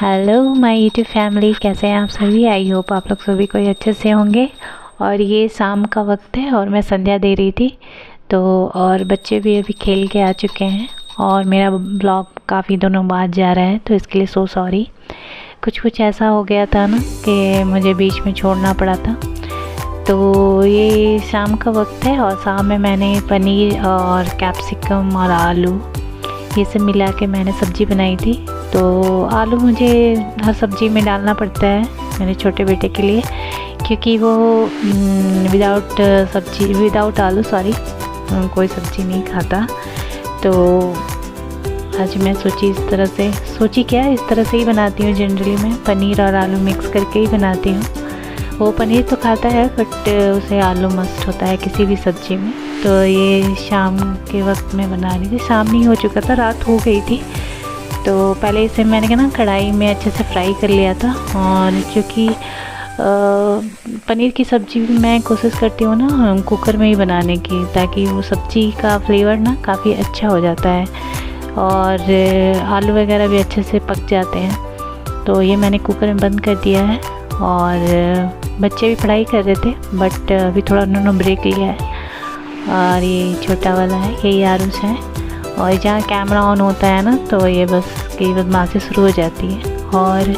Hello my YouTube family, कैसे हैं आप सभी। आई होप आप लोग सभी कोई अच्छे से होंगे। और ये शाम का वक्त है और मैं संध्या दे रही थी और बच्चे भी अभी खेल के आ चुके हैं और मेरा ब्लॉग काफ़ी दिनों बाद जा रहा है, तो इसके लिए सो सॉरी। कुछ ऐसा हो गया था ना कि मुझे बीच में छोड़ना पड़ा था। तो ये शाम का वक्त है और शाम में मैंने पनीर और कैप्सिकम और आलू ये सब मिला के मैंने सब्ज़ी बनाई थी। तो आलू मुझे हर सब्ज़ी में डालना पड़ता है मेरे छोटे बेटे के लिए, क्योंकि वो विदाउट आलू कोई सब्ज़ी नहीं खाता। तो आज मैं इस तरह से ही बनाती हूँ। जनरली मैं पनीर और आलू मिक्स करके ही बनाती हूँ। वो पनीर तो खाता है बट उसे आलू मस्ट होता है किसी भी सब्ज़ी में। तो ये शाम के वक्त में बना रही थी। शाम नहीं हो चुका था, रात हो गई थी। तो पहले इसे मैंने ना कढ़ाई में अच्छे से फ्राई कर लिया था। और क्योंकि पनीर की सब्ज़ी भी मैं कोशिश करती हूँ ना कुकर में ही बनाने की, ताकि वो सब्ज़ी का फ्लेवर ना काफ़ी अच्छा हो जाता है और आलू वगैरह भी अच्छे से पक जाते हैं। तो ये मैंने कुकर में बंद कर दिया है। और बच्चे भी पढ़ाई कर रहे थे बट अभी थोड़ा उन्होंने ब्रेक लिया है। और ये छोटा वाला है, यही आरुष है। और जहाँ कैमरा ऑन होता है ना तो ये बस कई बदमाशी शुरू हो जाती है। और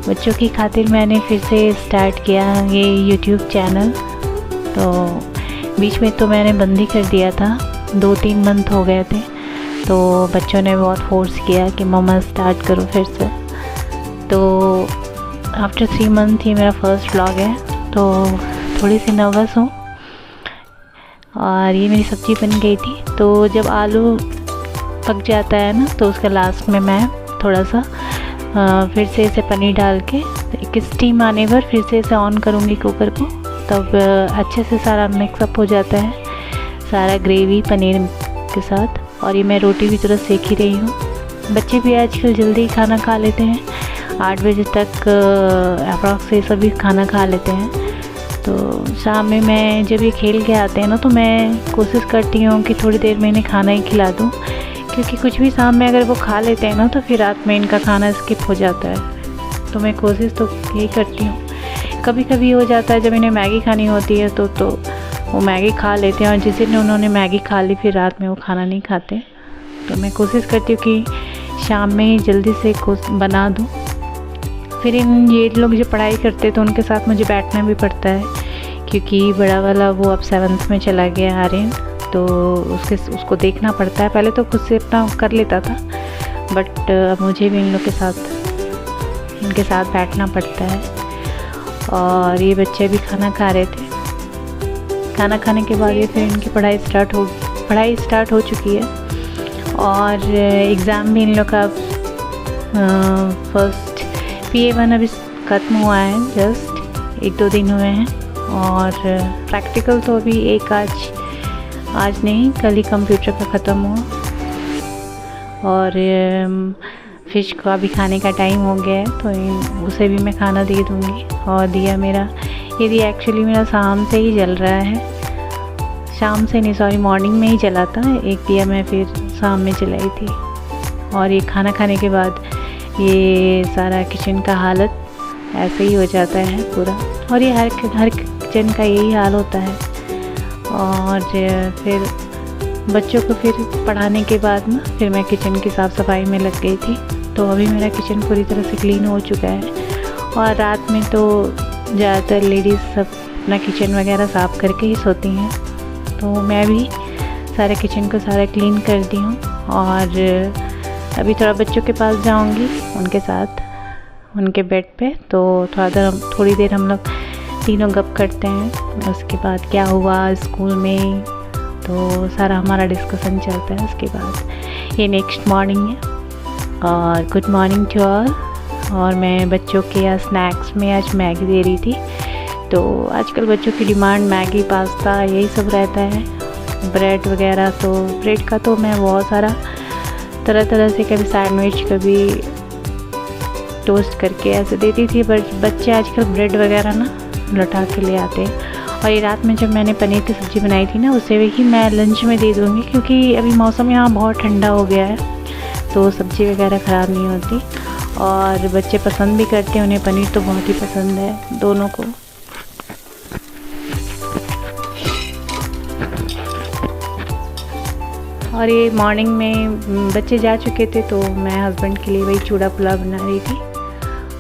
बच्चों की खातिर मैंने फिर से स्टार्ट किया ये यूट्यूब चैनल। तो बीच में तो मैंने बंद ही कर दिया था, 2-3 मंथ हो गए थे। तो बच्चों ने बहुत फोर्स किया कि मम्मा स्टार्ट करो फिर से। तो आफ्टर 3 मंथ ही मेरा फर्स्ट व्लॉग है, तो थोड़ी सी नर्वस हूँ। और ये मेरी सब्ज़ी बन गई थी। तो जब आलू पक जाता है ना तो उसके लास्ट में मैं थोड़ा सा फिर से इसे पनीर डाल के एक स्टीम आने पर फिर से इसे ऑन करूँगी कुकर को। तब अच्छे से सारा मिक्सअप हो जाता है, सारा ग्रेवी पनीर के साथ। और ये मैं रोटी भी थोड़ा सेक ही रही हूँ। बच्चे भी आजकल जल्दी खाना खा लेते हैं, 8 बजे तक अप्रॉक्स ये सभी खाना खा लेते हैं। तो शाम में मैं जब ये खेल के आते हैं ना तो मैं कोशिश करती हूँ कि थोड़ी देर में इन्हें खाना ही खिला दूँ, क्योंकि कुछ भी शाम में अगर वो खा लेते हैं ना तो फिर रात में इनका खाना स्किप हो जाता है। तो मैं कोशिश तो यही करती हूँ। कभी कभी हो जाता है जब इन्हें मैगी खानी होती है तो वो मैगी खा लेते हैं, और जिस दिन उन्होंने मैगी खा ली फिर रात में वो खाना नहीं खाते। तो मैं कोशिश करती हूँ कि शाम में ही जल्दी से बना दूँ। फिर ये लोग जो पढ़ाई करते तो उनके साथ मुझे बैठना भी पड़ता है, क्योंकि बड़ा वाला वो अब 7th में चला गया आर्यन। तो उसको देखना पड़ता है। पहले तो खुद से अपना कर लेता था बट अब मुझे भी इनके साथ बैठना पड़ता है। और ये बच्चे भी खाना खा रहे थे। खाना खाने के बाद ये फिर इनकी पढ़ाई स्टार्ट हो चुकी है। और एग्ज़ाम भी इन लोग का फर्स्ट PA1 अभी ख़त्म हुआ है, जस्ट 1-2 दिन हुए हैं। और प्रैक्टिकल तो अभी आज नहीं, कल ही कंप्यूटर का ख़त्म हुआ। और फ़िश का भी खाने का टाइम हो गया है, तो उसे भी मैं खाना दे दूँगी। और दिया एक्चुअली मेरा शाम से ही जल रहा है, मॉर्निंग में ही जला था। एक दिया मैं फिर शाम में जलाई थी। और ये खाना खाने के बाद ये सारा किचन का हालत ऐसे ही हो जाता है पूरा। और ये हर किचन का यही हाल होता है। और फिर बच्चों को फिर पढ़ाने के बाद ना फिर मैं किचन की साफ़ सफाई में लग गई थी। तो अभी मेरा किचन पूरी तरह से क्लीन हो चुका है। और रात में तो ज़्यादातर लेडीज़ सब अपना किचन वगैरह साफ़ करके ही सोती हैं। तो मैं भी सारे किचन को क्लीन कर दी हूँ। और अभी थोड़ा बच्चों के पास जाऊंगी, उनके साथ उनके बेड पे। तो थोड़ी देर हम लोग तीनों गप करते हैं। उसके बाद क्या हुआ स्कूल में, तो सारा हमारा डिस्कशन चलता है। उसके बाद ये नेक्स्ट मॉर्निंग है। और गुड मॉर्निंग टू ऑल। और मैं बच्चों के स्नैक्स में आज मैगी दे रही थी। तो आजकल बच्चों की डिमांड मैगी, पास्ता यही सब रहता है, ब्रेड वगैरह। तो ब्रेड का तो मैं बहुत सारा तरह से कभी सैंडविच कभी टोस्ट करके ऐसे देती थी। बट बच्चे आजकल ब्रेड वगैरह ना लौटा के ले आते हैं। और ये रात में जब मैंने पनीर की सब्ज़ी बनाई थी ना उसे भी मैं लंच में दे दूँगी, क्योंकि अभी मौसम यहाँ बहुत ठंडा हो गया है तो सब्ज़ी वगैरह ख़राब नहीं होती। और बच्चे पसंद भी करते हैं, उन्हें पनीर तो बहुत ही पसंद है दोनों को। और ये मॉर्निंग में बच्चे जा चुके थे तो मैं हस्बैंड के लिए वही चूड़ा पुलाव बना रही थी,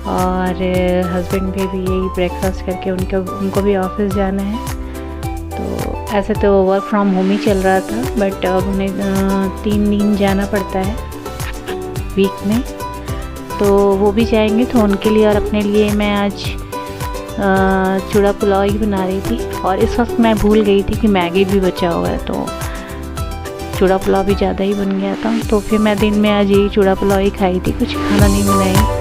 और हस्बैंड भी यही ब्रेकफास्ट करके उनको भी ऑफिस जाना है। तो ऐसे तो वर्क फ्रॉम होम ही चल रहा था, बट अब उन्हें 3 दिन जाना पड़ता है वीक में, तो वो भी जाएंगे। तो उनके लिए और अपने लिए मैं आज चूड़ा पुलाव ही बना रही थी। और इस वक्त मैं भूल गई थी कि मैगी भी बचा हुआ है, तो चूड़ा पुलाव भी ज़्यादा ही बन गया था। तो फिर मैं दिन में आज यही चूड़ा पुलाव ही खाई थी, कुछ खाना नहीं बनाई।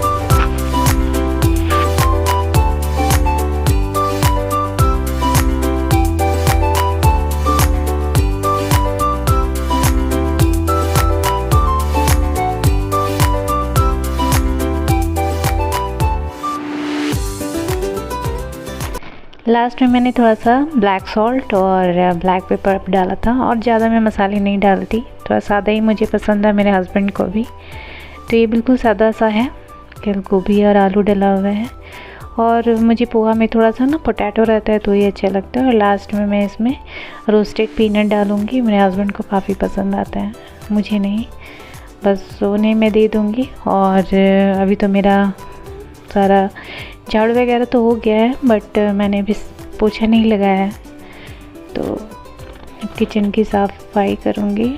लास्ट में मैंने थोड़ा सा ब्लैक सॉल्ट और ब्लैक पेपर डाला था, और ज़्यादा मैं मसाले नहीं डालती, थोड़ा सादा ही मुझे पसंद है, मेरे हस्बैंड को भी। तो ये बिल्कुल सादा सा है, केवल गोभी और आलू डला हुआ है। और मुझे पोहा में थोड़ा सा ना पोटैटो रहता है तो ये अच्छा लगता है। और लास्ट में मैं इसमें रोस्टेड पीनट डालूँगी, मेरे हस्बैंड को काफ़ी पसंद आता है, मुझे नहीं, बस उन्हें मैं दे दूँगी। और अभी तो मेरा सारा झाड़ू वगैरह तो हो गया है, बट मैंने अभी पोछा नहीं लगाया है, तो किचन की साफ सफाई करूँगी।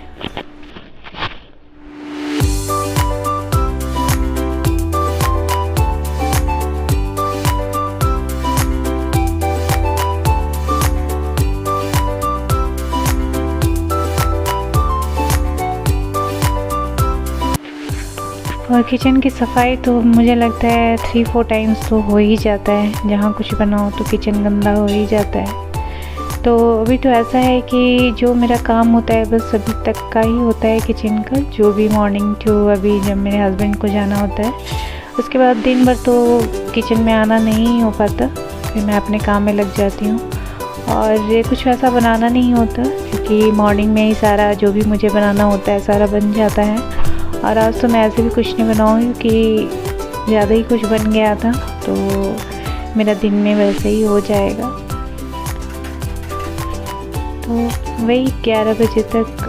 और किचन की सफाई तो मुझे लगता है 3-4 टाइम्स तो हो ही जाता है, जहाँ कुछ बनाओ तो किचन गंदा हो ही जाता है। तो अभी तो ऐसा है कि जो मेरा काम होता है बस अभी तक का ही होता है किचन का, जो भी मॉर्निंग टू अभी जब मेरे हस्बैंड को जाना होता है, उसके बाद दिन भर तो किचन में आना नहीं हो पाता, फिर मैं अपने काम में लग जाती हूँ। और ये कुछ वैसा बनाना नहीं होता, क्योंकि मॉर्निंग में ही सारा जो भी मुझे बनाना होता है सारा बन जाता है। और आज तो मैं ऐसे भी कुछ नहीं बनाऊँगी क्योंकि ज़्यादा ही कुछ बन गया था, तो मेरा दिन में वैसे ही हो जाएगा। तो वही 11 बजे तक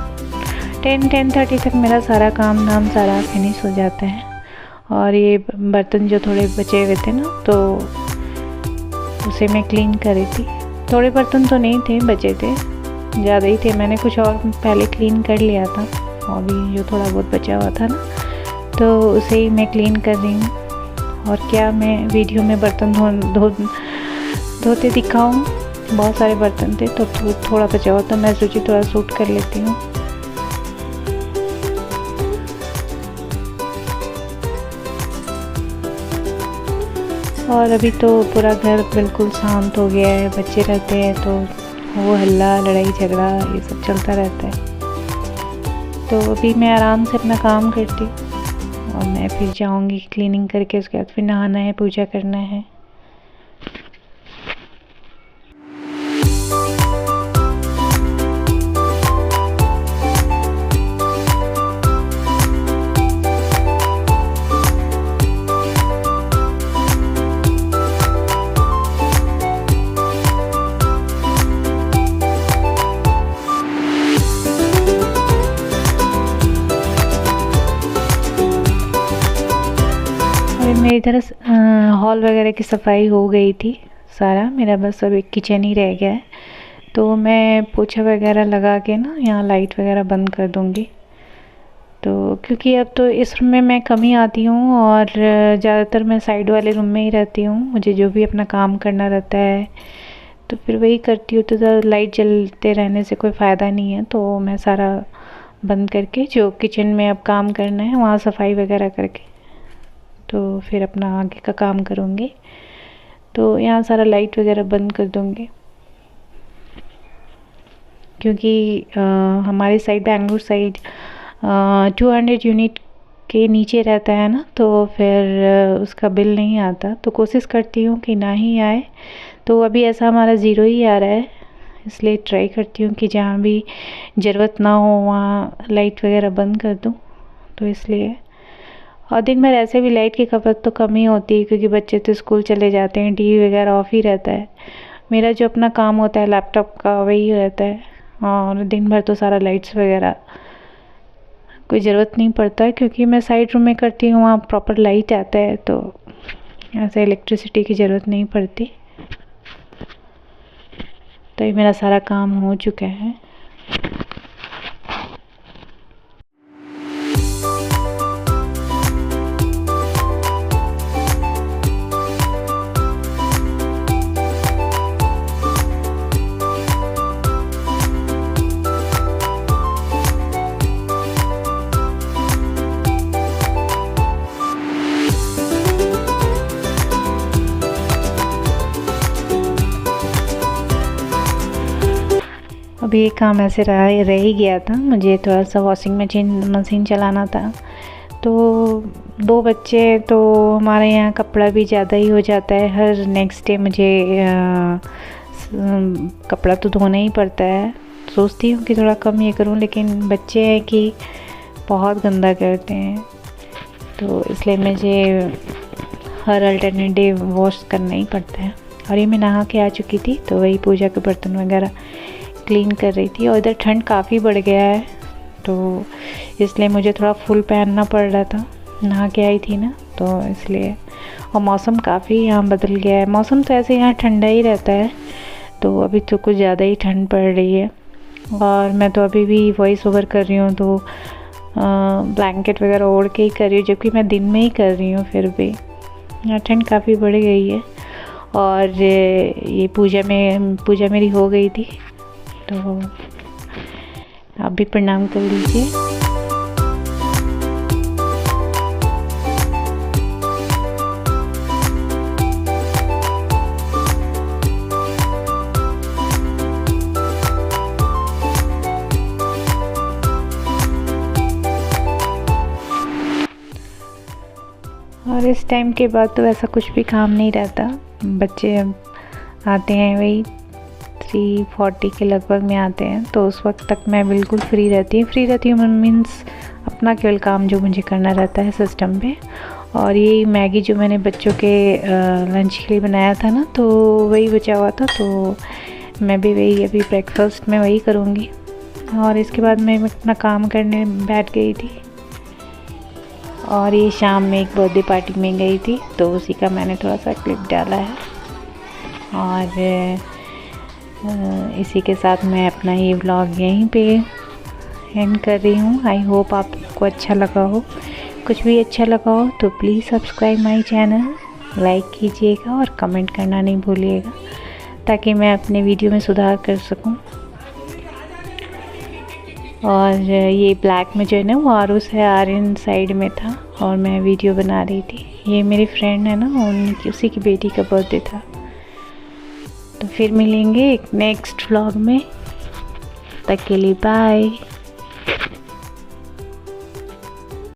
10-10:30 तक मेरा सारा काम नाम सारा फिनिश हो जाता है। और ये बर्तन जो थोड़े बचे हुए थे ना, तो उसे मैं क्लीन कर रही थी। थोड़े बर्तन तो नहीं थे, बचे थे, ज़्यादा ही थे, मैंने कुछ और पहले क्लीन कर लिया था, अभी जो थोड़ा बहुत बचा हुआ था ना, तो उसे ही मैं क्लीन कर रही हूँ। और क्या मैं वीडियो में बर्तन धोते दिखाऊँ, बहुत सारे बर्तन थे तो थोड़ा बचा हुआ था, मैं सोची थोड़ा शूट कर लेती हूँ। और अभी तो पूरा घर बिल्कुल शांत हो गया है, बच्चे रहते हैं तो वो हल्ला लड़ाई झगड़ा ये सब चलता रहता है। तो अभी मैं आराम से अपना काम करती हूँ, और मैं फिर जाऊँगी क्लीनिंग करके, उसके बाद फिर नहाना है, पूजा करना है। मेरी इधर हॉल वगैरह की सफाई हो गई थी सारा, मेरा बस अब एक किचन ही रह गया है। तो मैं पोछा वगैरह लगा के ना यहाँ लाइट वगैरह बंद कर दूँगी। तो क्योंकि अब तो इस रूम में मैं कम ही आती हूँ, और ज़्यादातर मैं साइड वाले रूम में ही रहती हूँ, मुझे जो भी अपना काम करना रहता है तो फिर वही करती हूँ। तो लाइट जलते रहने से कोई फ़ायदा नहीं है, तो मैं सारा बंद करके जो किचन में अब काम करना है वहाँ सफाई वगैरह करके तो फिर अपना आगे का काम करूँगी। तो यहाँ सारा लाइट वगैरह बंद कर दूँगी, क्योंकि हमारे साइड बेंगलुरु साइड 200 यूनिट के नीचे रहता है ना, तो फिर उसका बिल नहीं आता। तो कोशिश करती हूँ कि ना ही आए, तो अभी ऐसा हमारा ज़ीरो ही आ रहा है, इसलिए ट्राई करती हूँ कि जहाँ भी ज़रूरत ना हो वहाँ लाइट वगैरह बंद कर दूँ। तो इसलिए, और दिन भर ऐसे भी लाइट की खपत तो कम ही होती है क्योंकि बच्चे तो स्कूल चले जाते हैं, टीवी वगैरह ऑफ ही रहता है। मेरा जो अपना काम होता है लैपटॉप का वही रहता है, और दिन भर तो सारा लाइट्स वगैरह कोई ज़रूरत नहीं पड़ता है क्योंकि मैं साइड रूम में करती हूँ, वहाँ प्रॉपर लाइट आता है तो ऐसे इलेक्ट्रिसिटी की ज़रूरत नहीं पड़ती। तो ये मेरा सारा काम हो चुका है। अभी ये काम ऐसे रह ही गया था, मुझे थोड़ा सा वॉशिंग मशीन चलाना था। तो 2 बच्चे तो हमारे यहाँ कपड़ा भी ज़्यादा ही हो जाता है, हर नेक्स्ट डे मुझे कपड़ा तो धोना ही पड़ता है। सोचती हूँ कि थोड़ा कम ये करूँ, लेकिन बच्चे हैं कि बहुत गंदा करते हैं, तो इसलिए मुझे हर अल्टरनेट डे वॉश करना ही पड़ता है। और ये मैं नहा के आ चुकी थी, तो वही पूजा के बर्तन वगैरह क्लीन कर रही थी। और इधर ठंड काफ़ी बढ़ गया है, तो इसलिए मुझे थोड़ा फुल पहनना पड़ रहा था, नहा के आई थी ना, तो इसलिए। और मौसम काफ़ी यहाँ बदल गया है। मौसम तो ऐसे यहाँ ठंडा ही रहता है, तो अभी तो कुछ ज़्यादा ही ठंड पड़ रही है। और मैं तो अभी भी वॉइस ओवर कर रही हूँ, तो ब्लैंकेट वगैरह ओढ़ के ही कर रही हूँ, जबकि मैं दिन में ही कर रही हूँ। फिर भी यहाँ ठंड काफ़ी बढ़ गई है। और ये पूजा मेरी हो गई थी, तो आप भी प्रणाम कर लीजिए। और इस टाइम के बाद तो ऐसा कुछ भी काम नहीं रहता। बच्चे आते हैं वही 3:40 के लगभग में आते हैं, तो उस वक्त तक मैं बिल्कुल फ्री रहती हूँ मीन्स अपना केवल काम जो मुझे करना रहता है सिस्टम पे। और ये मैगी जो मैंने बच्चों के लंच के लिए बनाया था ना, तो वही बचा हुआ था, तो मैं भी वही अभी ब्रेकफास्ट में वही करूँगी। और इसके बाद मैं अपना काम करने बैठ गई थी। और ये शाम में एक बर्थडे पार्टी में गई थी, तो उसी का मैंने थोड़ा सा क्लिप डाला है। और इसी के साथ मैं अपना ये व्लॉग यहीं पे एंड कर रही हूँ। आई होप आपको अच्छा लगा हो। कुछ भी अच्छा लगा हो तो please subscribe my channel, like कीजिएगा और कमेंट करना नहीं भूलिएगा, ताकि मैं अपने वीडियो में सुधार कर सकूँ। और ये ब्लैक में जो है ना, वो आरुस है, आर्यन साइड में था और मैं वीडियो बना रही थी। ये मेरी फ्रेंड है ना, उसी की बेटी का बर्थडे था। तो फिर मिलेंगे एक नेक्स्ट व्लॉग में, तब तक के लिए बाय।